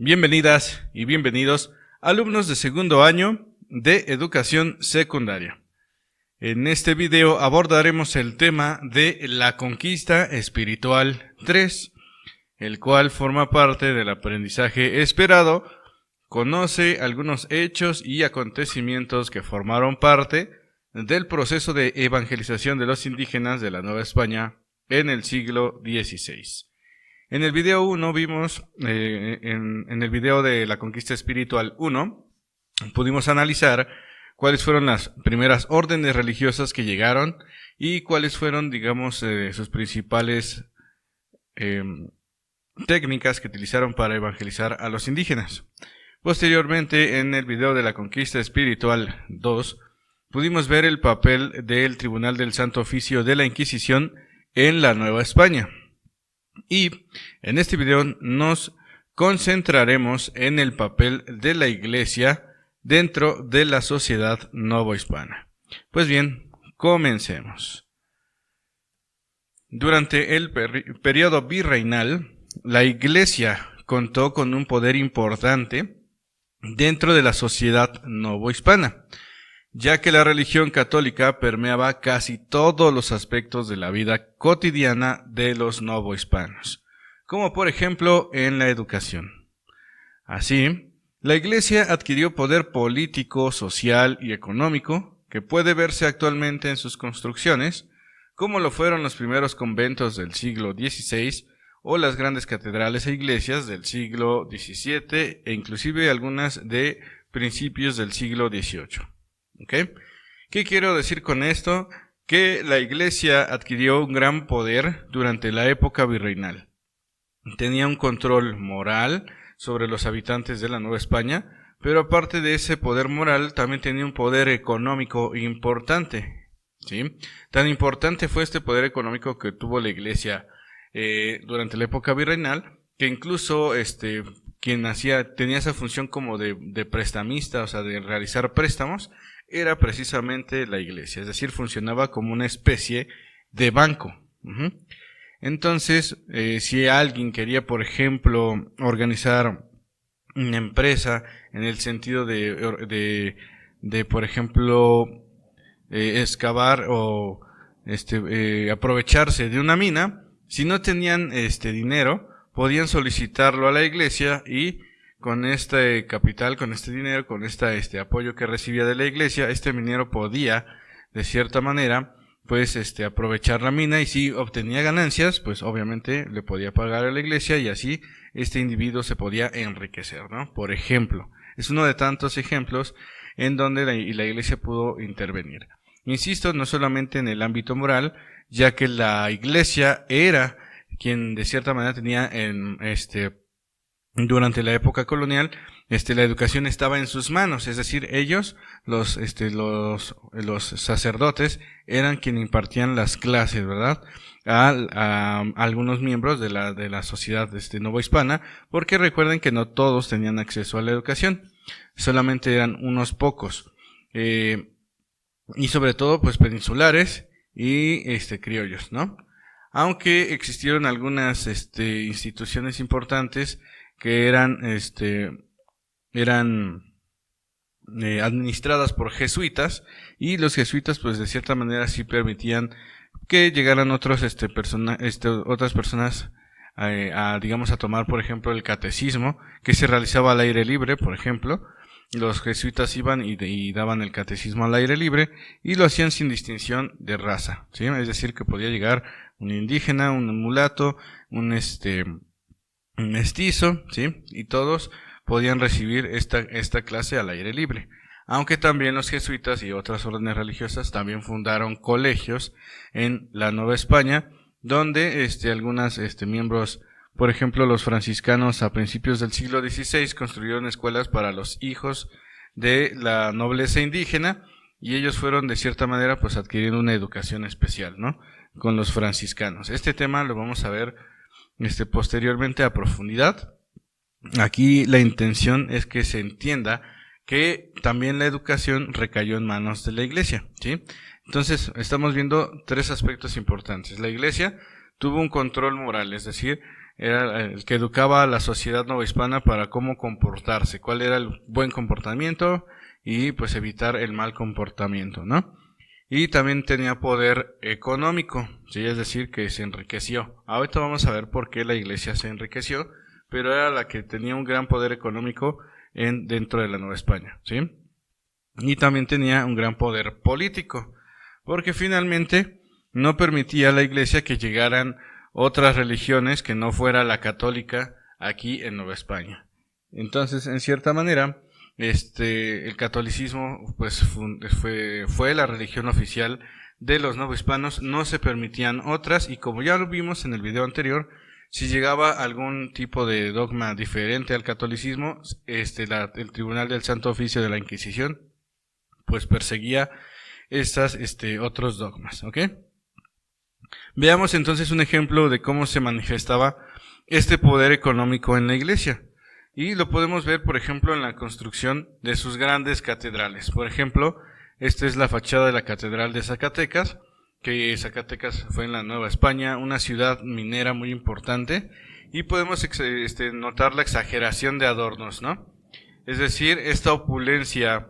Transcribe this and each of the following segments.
Bienvenidas y bienvenidos, alumnos de segundo año de educación secundaria. En este video abordaremos el tema de la conquista espiritual 3, el cual forma parte del aprendizaje esperado. Conoce algunos hechos y acontecimientos que formaron parte del proceso de evangelización de los indígenas de la Nueva España en el siglo XVI. En el video 1 vimos, en el video de la conquista espiritual 1, pudimos analizar cuáles fueron las primeras órdenes religiosas que llegaron y cuáles fueron, digamos, sus principales técnicas que utilizaron para evangelizar a los indígenas. Posteriormente, en el video de la conquista espiritual 2, pudimos ver el papel del Tribunal del Santo Oficio de la Inquisición en la Nueva España. Y en este video nos concentraremos en el papel de la Iglesia dentro de la sociedad novohispana. Pues bien, comencemos. Durante el periodo virreinal, la Iglesia contó con un poder importante dentro de la sociedad novohispana, ya que la religión católica permeaba casi todos los aspectos de la vida cotidiana de los novohispanos, como por ejemplo en la educación. Así, la Iglesia adquirió poder político, social y económico que puede verse actualmente en sus construcciones, como lo fueron los primeros conventos del siglo XVI o las grandes catedrales e iglesias del siglo XVII e inclusive algunas de principios del siglo XVIII. ¿Okay? ¿Qué quiero decir con esto? Que la Iglesia adquirió un gran poder durante la época virreinal. Tenía un control moral sobre los habitantes de la Nueva España, pero aparte de ese poder moral, también tenía un poder económico importante. ¿Sí? Tan importante fue este poder económico que tuvo la Iglesia durante la época virreinal, que incluso quien tenía esa función como de prestamista, o sea, de realizar préstamos, era precisamente la Iglesia, es decir, funcionaba como una especie de banco. Entonces, si alguien quería, por ejemplo, organizar una empresa en el sentido de por ejemplo, excavar o aprovecharse de una mina, si no tenían dinero, podían solicitarlo a la Iglesia y con este capital, con este dinero, con este apoyo que recibía de la Iglesia, este minero podía, de cierta manera, pues aprovechar la mina, y si obtenía ganancias, pues obviamente le podía pagar a la Iglesia y así este individuo se podía enriquecer, ¿no? Por ejemplo, es uno de tantos ejemplos en donde la Iglesia pudo intervenir. Insisto, no solamente en el ámbito moral, ya que la Iglesia era quien de cierta manera tenía durante la época colonial, la educación estaba en sus manos, es decir, ellos, los sacerdotes, eran quienes impartían las clases, ¿verdad? A algunos miembros de la sociedad novohispana, porque recuerden que no todos tenían acceso a la educación, solamente eran unos pocos, y sobre todo, pues, peninsulares y criollos, ¿no? Aunque existieron algunas instituciones importantes que eran administradas por jesuitas, y los jesuitas pues de cierta manera sí permitían que llegaran otras personas digamos a tomar, por ejemplo, el catecismo que se realizaba al aire libre. Por ejemplo, los jesuitas iban y daban el catecismo al aire libre y lo hacían sin distinción de raza, ¿sí? Es decir, que podía llegar un indígena, un mulato, un mestizo, ¿sí? Y todos podían recibir esta clase al aire libre. Aunque también los jesuitas y otras órdenes religiosas también fundaron colegios en la Nueva España, donde algunas miembros, por ejemplo, los franciscanos a principios del siglo XVI construyeron escuelas para los hijos de la nobleza indígena, y ellos fueron de cierta manera pues adquiriendo una educación especial, ¿no? Con los franciscanos. Este tema lo vamos a ver posteriormente a profundidad. Aquí la intención es que se entienda que también la educación recayó en manos de la Iglesia, ¿sí? Entonces, estamos viendo tres aspectos importantes. La Iglesia tuvo un control moral, es decir, era el que educaba a la sociedad novohispana para cómo comportarse, cuál era el buen comportamiento y pues evitar el mal comportamiento, ¿no? Y también tenía poder económico, ¿sí? Es decir, que se enriqueció. Ahorita vamos a ver por qué la iglesia se enriqueció, pero era la que tenía un gran poder económico dentro de la Nueva España, ¿sí? Y también tenía un gran poder político, porque finalmente no permitía a la iglesia que llegaran otras religiones que no fuera la católica aquí en Nueva España. Entonces, en cierta manera, el catolicismo pues fue la religión oficial de los novohispanos, no se permitían otras, y como ya lo vimos en el video anterior, si llegaba algún tipo de dogma diferente al catolicismo, el Tribunal del Santo Oficio de la Inquisición pues perseguía estas otros dogmas, ¿ok? Veamos entonces un ejemplo de cómo se manifestaba este poder económico en la iglesia. Y lo podemos ver, por ejemplo, en la construcción de sus grandes catedrales. Por ejemplo, esta es la fachada de la Catedral de Zacatecas, que Zacatecas fue en la Nueva España, una ciudad minera muy importante, y podemos notar la exageración de adornos, ¿no? Es decir, esta opulencia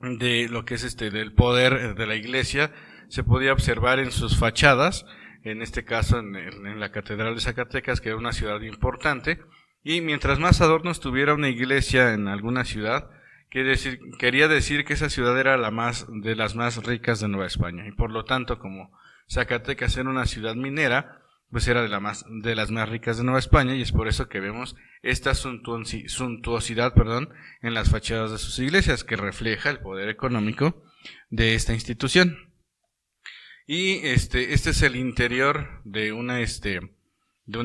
de lo que es del poder de la iglesia se podía observar en sus fachadas, en este caso en la Catedral de Zacatecas, que era una ciudad importante, y mientras más adornos tuviera una iglesia en alguna ciudad, quería decir que esa ciudad era de las más ricas de Nueva España, y por lo tanto, como Zacatecas era una ciudad minera, pues era de las más ricas de Nueva España, y es por eso que vemos esta suntuosidad, en las fachadas de sus iglesias, que refleja el poder económico de esta institución. Y este es el interior de una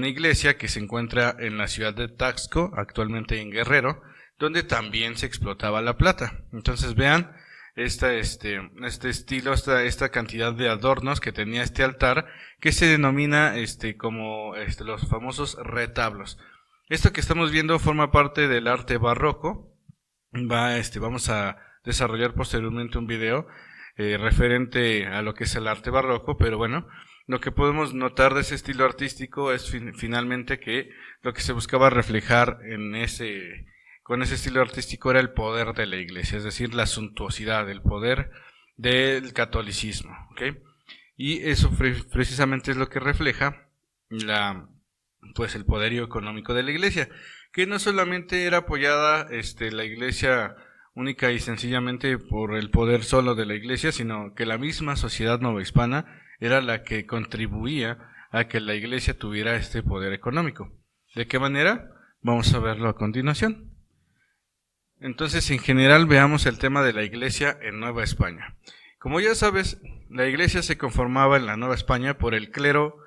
iglesia que se encuentra en la ciudad de Taxco, actualmente en Guerrero, donde también se explotaba la plata. Entonces vean este estilo, esta cantidad de adornos que tenía este altar, que se denomina como los famosos retablos. Esto que estamos viendo forma parte del arte barroco. Vamos a desarrollar posteriormente un video referente a lo que es el arte barroco, pero bueno, lo que podemos notar de ese estilo artístico es finalmente que lo que se buscaba reflejar con ese estilo artístico era el poder de la iglesia, es decir, la suntuosidad, el poder del catolicismo, ¿ok? Y eso precisamente es lo que refleja el poderío económico de la iglesia, que no solamente era apoyada la iglesia única y sencillamente por el poder solo de la iglesia, sino que la misma sociedad novohispana era la que contribuía a que la iglesia tuviera este poder económico. ¿De qué manera? Vamos a verlo a continuación. Entonces, en general, veamos el tema de la iglesia en Nueva España. Como ya sabes, la iglesia se conformaba en la Nueva España por el clero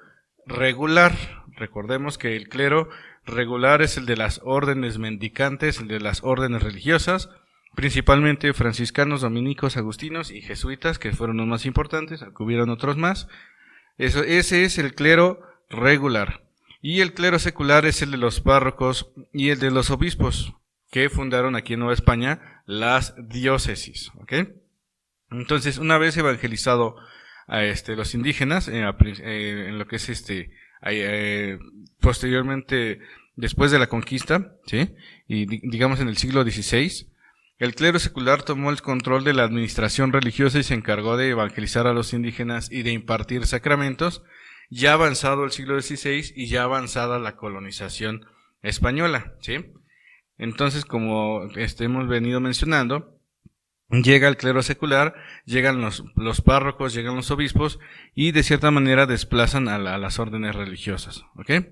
regular. Recordemos que el clero regular es el de las órdenes mendicantes, el de las órdenes religiosas, principalmente franciscanos, dominicos, agustinos y jesuitas, que fueron los más importantes, aunque hubieron otros más. Ese es el clero regular. Y el clero secular es el de los párrocos y el de los obispos, que fundaron aquí en Nueva España las diócesis, ¿ok? Entonces, una vez evangelizado a los indígenas, en lo que es posteriormente, después de la conquista, ¿sí? Y digamos en el siglo XVI, el clero secular tomó el control de la administración religiosa y se encargó de evangelizar a los indígenas y de impartir sacramentos, ya avanzado el siglo XVI y ya avanzada la colonización española, ¿sí? Entonces, como hemos venido mencionando, llega el clero secular, llegan los párrocos, llegan los obispos y de cierta manera desplazan a las órdenes religiosas, ¿ok?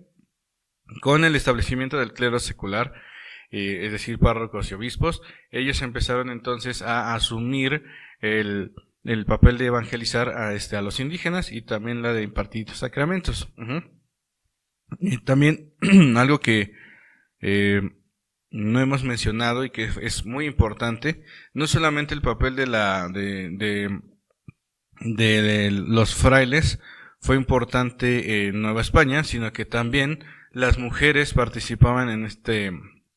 Con el establecimiento del clero secular, es decir, párrocos y obispos, ellos empezaron entonces a asumir el papel de evangelizar a los indígenas y también la de impartir sacramentos. Y también algo que no hemos mencionado y que es muy importante, no solamente el papel de los frailes fue importante en Nueva España, sino que también las mujeres participaban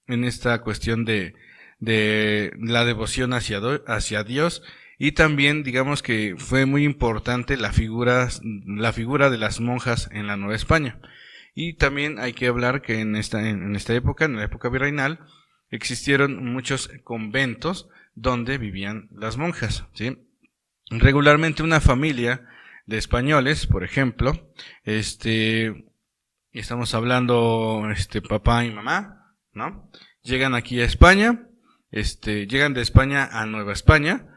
en esta cuestión de la devoción hacia Dios, y también digamos que fue muy importante la figura de las monjas en la Nueva España. Y también hay que hablar que en esta época, en la época virreinal, existieron muchos conventos donde vivían las monjas, ¿sí? Regularmente una familia de españoles, por ejemplo, estamos hablando papá y mamá, ¿no? Llegan aquí a España, llegan de España a Nueva España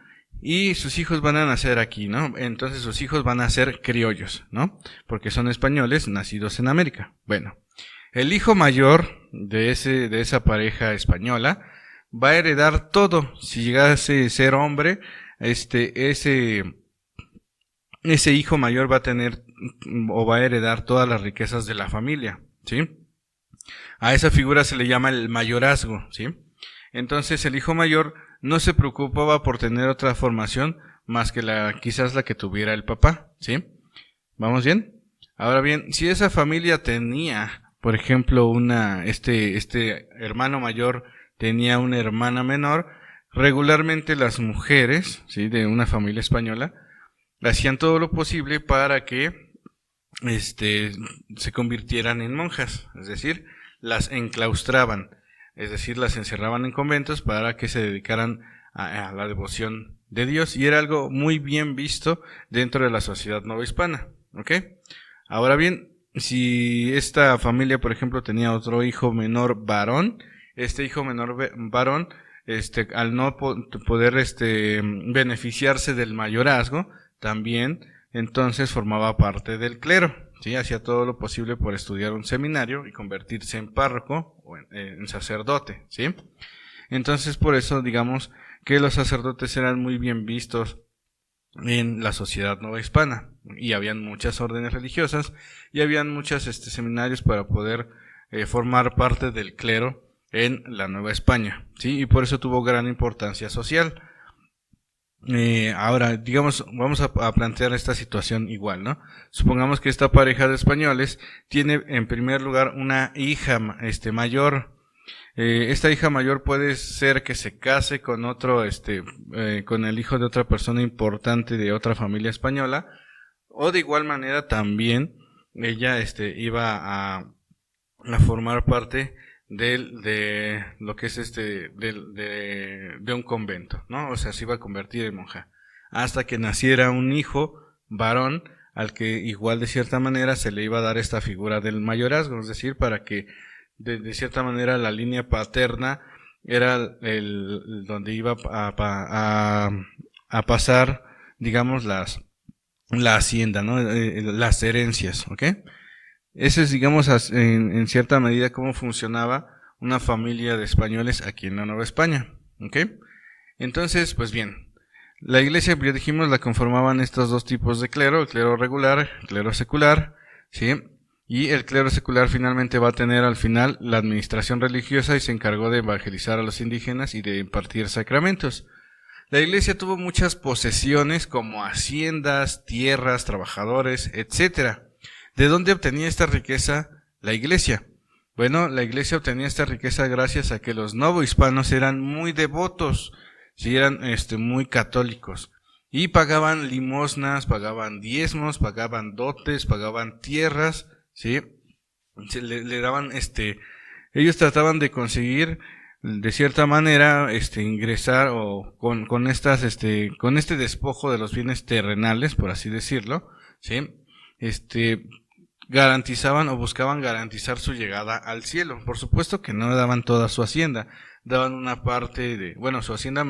y sus hijos van a nacer aquí, ¿no? Entonces sus hijos van a ser criollos, ¿no? Porque son españoles nacidos en América. Bueno, el hijo mayor de esa pareja española va a heredar todo. Si llegase a ser hombre, ese hijo mayor va a tener o va a heredar todas las riquezas de la familia, ¿sí? A esa figura se le llama el mayorazgo, ¿sí? Entonces el hijo mayor no se preocupaba por tener otra formación más que quizás la que tuviera el papá, ¿sí? ¿Vamos bien? Ahora bien, si esa familia tenía, por ejemplo, este hermano mayor tenía una hermana menor, regularmente las mujeres, ¿sí?, de una familia española hacían todo lo posible para que se convirtieran en monjas, es decir, las enclaustraban, es decir, las encerraban en conventos para que se dedicaran a la devoción de Dios, y era algo muy bien visto dentro de la sociedad novohispana, ¿ok? Ahora bien, si esta familia, por ejemplo, tenía otro hijo menor varón, este hijo menor varón, al no poder beneficiarse del mayorazgo, también entonces formaba parte del clero, ¿sí? Hacía todo lo posible por estudiar un seminario y convertirse en párroco o en sacerdote, ¿sí? Entonces por eso digamos que los sacerdotes eran muy bien vistos en la sociedad novohispana, y habían muchas órdenes religiosas y habían muchos seminarios para poder formar parte del clero en la Nueva España, ¿sí? Y por eso tuvo gran importancia social. Ahora, digamos, vamos a plantear esta situación igual, ¿no? Supongamos que esta pareja de españoles tiene en primer lugar una hija mayor. Esta hija mayor puede ser que se case con otro, con el hijo de otra persona importante de otra familia española, o de igual manera también ella iba a formar parte de lo que es de un convento, ¿no? O sea, se iba a convertir en monja, hasta que naciera un hijo varón al que igual de cierta manera se le iba a dar esta figura del mayorazgo, es decir, para que de cierta manera la línea paterna era donde iba a pasar, digamos, la hacienda, ¿no? Las herencias, ¿ok? Ese es, digamos, en cierta medida cómo funcionaba una familia de españoles aquí en la Nueva España, ¿ok? Entonces, pues bien, la iglesia, ya dijimos, la conformaban estos dos tipos de clero, el clero regular, el clero secular, ¿sí? Y el clero secular finalmente va a tener al final la administración religiosa y se encargó de evangelizar a los indígenas y de impartir sacramentos. La iglesia tuvo muchas posesiones como haciendas, tierras, trabajadores, etcétera. ¿De dónde obtenía esta riqueza la iglesia? Bueno, la iglesia obtenía esta riqueza gracias a que los novohispanos eran muy devotos, sí, eran muy católicos, y pagaban limosnas, pagaban diezmos, pagaban dotes, pagaban tierras, sí, le daban ellos trataban de conseguir de cierta manera ingresar o con este despojo de los bienes terrenales, por así decirlo, sí, garantizaban o buscaban garantizar su llegada al cielo. Por supuesto que no daban toda su hacienda, daban una parte su hacienda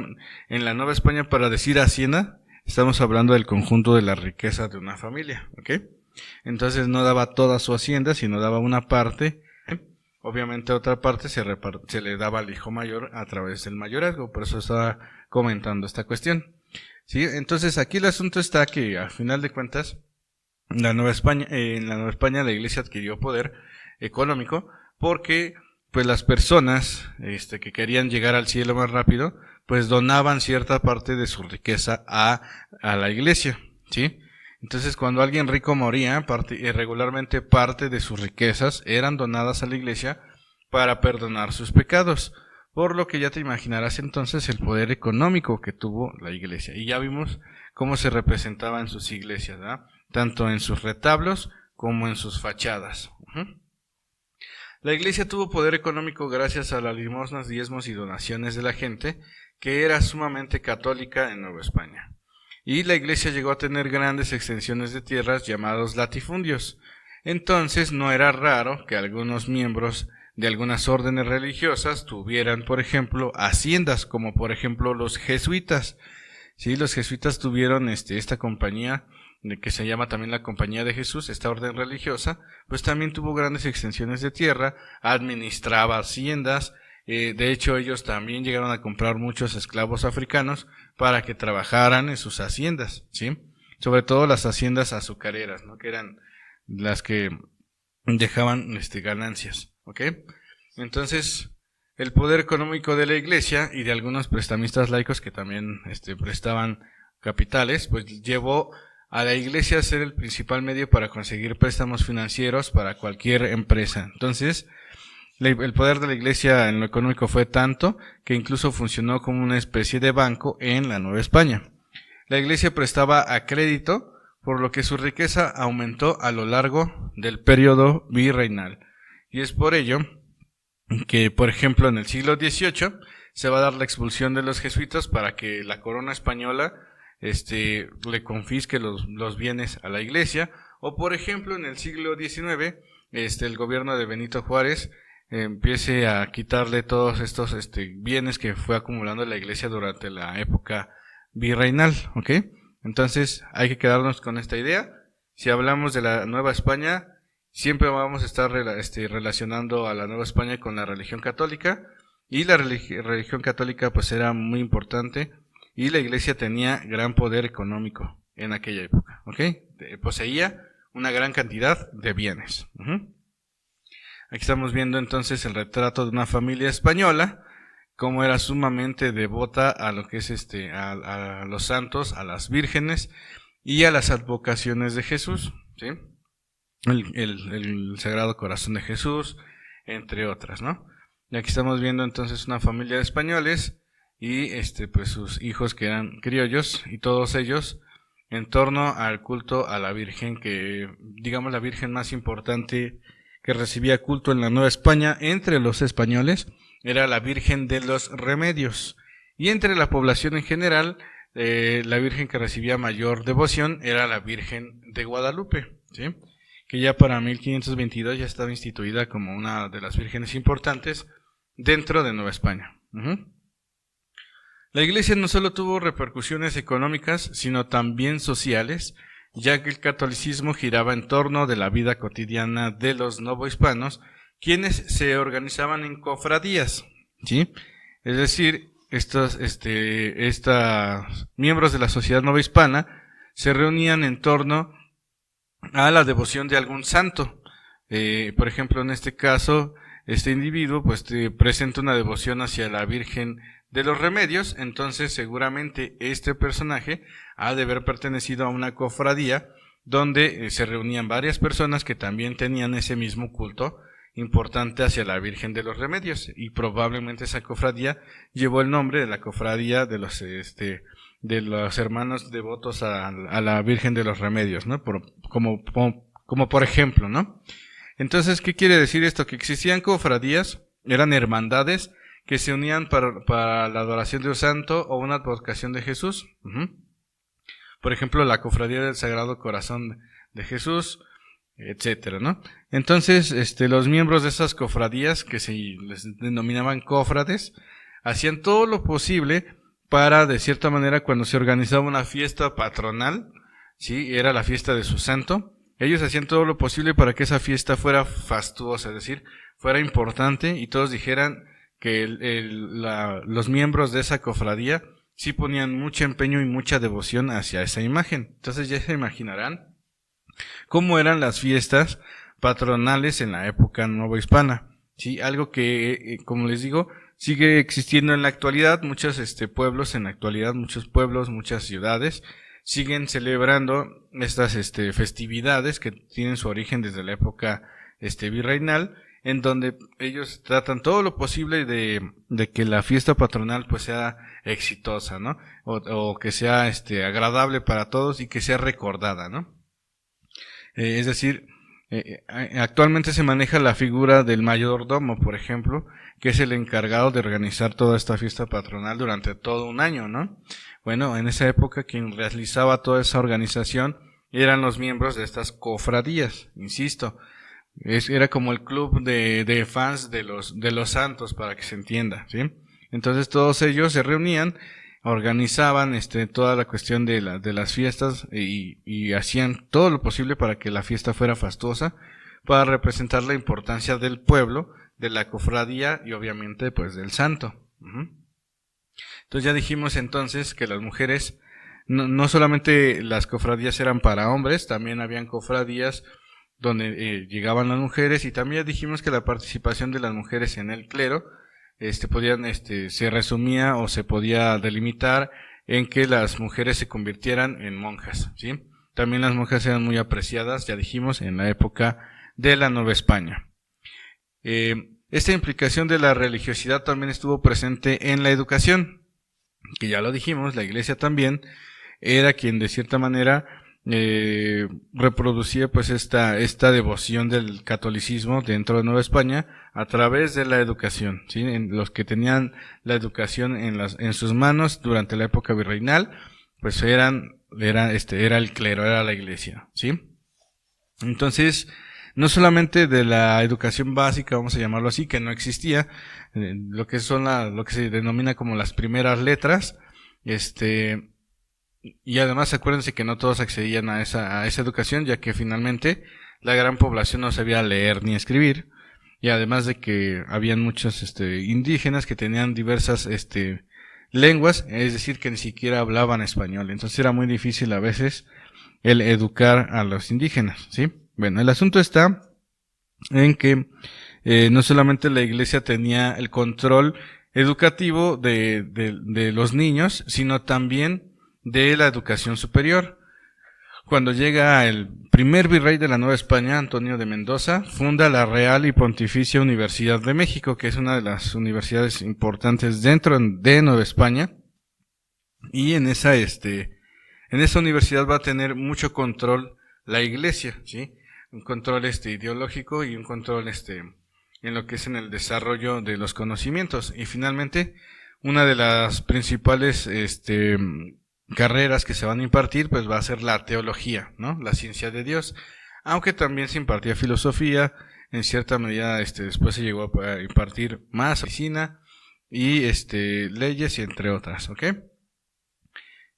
en la Nueva España. Para decir hacienda, estamos hablando del conjunto de la riqueza de una familia, ¿ok? Entonces no daba toda su hacienda, sino daba una parte. Obviamente otra parte se le daba al hijo mayor a través del mayorazgo, por eso estaba comentando esta cuestión, ¿sí? Entonces aquí el asunto está que al final de cuentas en la Nueva España la iglesia adquirió poder económico porque pues las personas que querían llegar al cielo más rápido pues donaban cierta parte de su riqueza a la iglesia, ¿sí? Entonces cuando alguien rico moría, regularmente parte de sus riquezas eran donadas a la iglesia para perdonar sus pecados, por lo que ya te imaginarás entonces el poder económico que tuvo la iglesia. Y ya vimos cómo se representaba en sus iglesias, ¿verdad? Tanto en sus retablos como en sus fachadas. La iglesia tuvo poder económico gracias a las limosnas, diezmos y donaciones de la gente, que era sumamente católica en Nueva España. Y la iglesia llegó a tener grandes extensiones de tierras llamados latifundios. Entonces no era raro que algunos miembros de algunas órdenes religiosas tuvieran, por ejemplo, haciendas, como por ejemplo los jesuitas. Sí, los jesuitas tuvieron esta compañía que se llama también la Compañía de Jesús, esta orden religiosa, pues también tuvo grandes extensiones de tierra, administraba haciendas. De hecho, ellos también llegaron a comprar muchos esclavos africanos para que trabajaran en sus haciendas, ¿sí? Sobre todo las haciendas azucareras, ¿no? Que eran las que dejaban ganancias, ¿ok? Entonces, el poder económico de la iglesia y de algunos prestamistas laicos que también prestaban capitales, pues llevó a la iglesia a ser el principal medio para conseguir préstamos financieros para cualquier empresa. Entonces, el poder de la iglesia en lo económico fue tanto que incluso funcionó como una especie de banco en la Nueva España. La iglesia prestaba a crédito, por lo que su riqueza aumentó a lo largo del periodo virreinal. Y es por ello que, por ejemplo, en el siglo XVIII se va a dar la expulsión de los jesuitas para que la corona española le confisque los bienes a la iglesia, o por ejemplo en el siglo XIX el gobierno de Benito Juárez empiece a quitarle todos estos bienes que fue acumulando la iglesia durante la época virreinal, ¿ok? Entonces hay que quedarnos con esta idea. Si hablamos de la Nueva España, siempre vamos a estar relacionando a la Nueva España con la religión católica, y la religión católica pues era muy importante. Y la iglesia tenía gran poder económico en aquella época, ¿ok? Poseía una gran cantidad de bienes. Aquí estamos viendo entonces el retrato de una familia española, cómo era sumamente devota a lo que es a los santos, a las vírgenes y a las advocaciones de Jesús, ¿sí? El Sagrado Corazón de Jesús, entre otras, ¿no? Y aquí estamos viendo entonces una familia de españoles y pues sus hijos que eran criollos, y todos ellos en torno al culto a la Virgen, que digamos la Virgen más importante que recibía culto en la Nueva España entre los españoles era la Virgen de los Remedios, y entre la población en general la Virgen que recibía mayor devoción era la Virgen de Guadalupe, ¿sí? Que ya para 1522 ya estaba instituida como una de las vírgenes importantes dentro de Nueva España. La iglesia no solo tuvo repercusiones económicas, sino también sociales, ya que el catolicismo giraba en torno de la vida cotidiana de los novohispanos, quienes se organizaban en cofradías, ¿sí? Es decir, estos miembros de la sociedad novohispana se reunían en torno a la devoción de algún santo. Por ejemplo, en este caso, este individuo pues te presenta una devoción hacia la Virgen de los Remedios, entonces seguramente este personaje ha de haber pertenecido a una cofradía donde se reunían varias personas que también tenían ese mismo culto importante hacia la Virgen de los Remedios, y probablemente esa cofradía llevó el nombre de la cofradía de los hermanos devotos a la Virgen de los Remedios, ¿no? Como por ejemplo, ¿no? Entonces, ¿qué quiere decir esto? Que existían cofradías, eran hermandades que se unían para la adoración de un santo o una advocación de Jesús. Por ejemplo, la cofradía del Sagrado Corazón de Jesús, etcétera, ¿no? Entonces, los miembros de esas cofradías, que se les denominaban cofrades, hacían todo lo posible para, de cierta manera, cuando se organizaba una fiesta patronal, ¿sí? Era la fiesta de su santo, ellos hacían todo lo posible para que esa fiesta fuera fastuosa, es decir, fuera importante, y todos dijeran que los miembros de esa cofradía sí ponían mucho empeño y mucha devoción hacia esa imagen. Entonces ya se imaginarán cómo eran las fiestas patronales en la época novohispana, ¿sí? Algo que, como les digo, sigue existiendo en la actualidad. Muchos pueblos en la actualidad, muchos pueblos, muchas ciudades siguen celebrando estas festividades que tienen su origen desde la época virreinal, en donde ellos tratan todo lo posible de que la fiesta patronal pues sea exitosa, ¿no? O que sea agradable para todos y que sea recordada, ¿no? Es decir, Actualmente se maneja la figura del mayordomo, por ejemplo, que es el encargado de organizar toda esta fiesta patronal durante todo un año, ¿no? Bueno, en esa época quien realizaba toda esa organización eran los miembros de estas cofradías, insisto. Era como el club de fans de los santos, para que se entienda, ¿sí? Entonces todos ellos se reunían, organizaban toda la cuestión de las fiestas y hacían todo lo posible para que la fiesta fuera fastuosa, para representar la importancia del pueblo, de la cofradía y obviamente pues del santo. Entonces ya dijimos entonces que las mujeres, no solamente las cofradías eran para hombres, también habían cofradías donde llegaban las mujeres, y también dijimos que la participación de las mujeres en el clero se resumía o se podía delimitar en que las mujeres se convirtieran en monjas, ¿sí? También las monjas eran muy apreciadas, ya dijimos, en la época de la Nueva España. Esta implicación de la religiosidad también estuvo presente en la educación, que ya lo dijimos, la Iglesia también era quien de cierta manera reproducía pues esta devoción del catolicismo dentro de Nueva España a través de la educación, ¿sí? Los que tenían la educación en sus manos durante la época virreinal, pues era el clero, era la Iglesia, ¿sí? Entonces, no solamente de la educación básica, vamos a llamarlo así, que no existía, lo que se denomina como las primeras letras, y además acuérdense que no todos accedían a esa educación, ya que finalmente la gran población no sabía leer ni escribir, y además de que habían muchos indígenas que tenían diversas lenguas, es decir, que ni siquiera hablaban español. Entonces era muy difícil a veces el educar a los indígenas, ¿sí? Bueno, el asunto está en que no solamente la Iglesia tenía el control educativo de los niños, sino también de la educación superior. Cuando llega el primer virrey de la Nueva España, Antonio de Mendoza, funda la Real y Pontificia Universidad de México, que es una de las universidades importantes dentro de Nueva España, y en esa universidad va a tener mucho control la Iglesia, ¿sí? Un control ideológico y un control en lo que es en el desarrollo de los conocimientos. Y finalmente, una de las principales carreras que se van a impartir pues va a ser la teología, ¿no? La ciencia de Dios, aunque también se impartía filosofía, en cierta medida después se llegó a impartir más medicina y leyes y entre otras, ¿ok?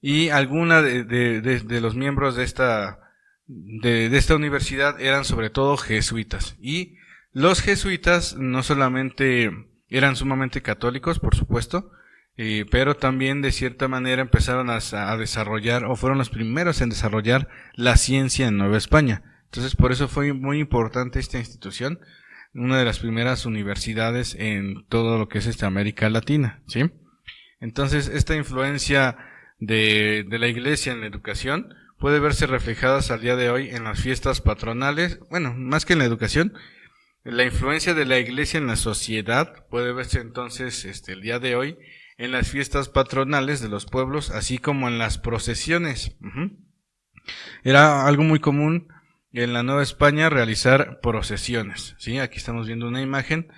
Y alguna de los miembros de esta universidad eran sobre todo jesuitas, y los jesuitas no solamente eran sumamente católicos, por supuesto, pero también de cierta manera empezaron a desarrollar, o fueron los primeros en desarrollar la ciencia en Nueva España. Entonces por eso fue muy importante esta institución, una de las primeras universidades en todo lo que es América Latina, ¿sí? Entonces esta influencia de la Iglesia en la educación puede verse reflejada al día de hoy en las fiestas patronales. Bueno, más que en la educación, la influencia de la Iglesia en la sociedad puede verse entonces el día de hoy en las fiestas patronales de los pueblos, así como en las procesiones. Era algo muy común en la Nueva España realizar procesiones, ¿sí? Aquí estamos viendo una imagen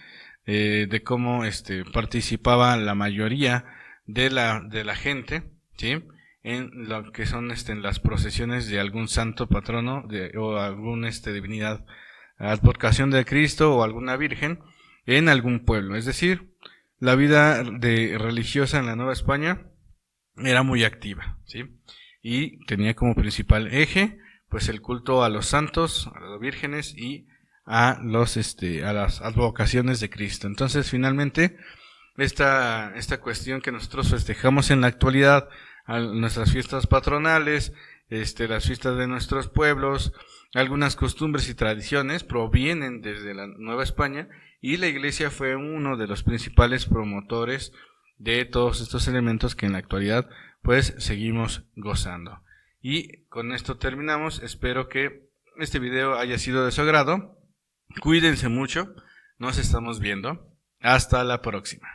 de cómo participaba la mayoría de la gente, ¿sí? En lo que son en las procesiones de algún santo patrono o alguna divinidad, advocación de Cristo o alguna virgen en algún pueblo. Es decir, la vida religiosa en la Nueva España era muy activa, ¿sí? Y tenía como principal eje pues el culto a los santos, a las vírgenes y a las advocaciones de Cristo. Entonces, finalmente, esta cuestión que nosotros festejamos en la actualidad, a nuestras fiestas patronales, las fiestas de nuestros pueblos, algunas costumbres y tradiciones provienen desde la Nueva España, y la Iglesia fue uno de los principales promotores de todos estos elementos que en la actualidad pues seguimos gozando. Y con esto terminamos. Espero que este video haya sido de su agrado. Cuídense mucho. Nos estamos viendo. Hasta la próxima.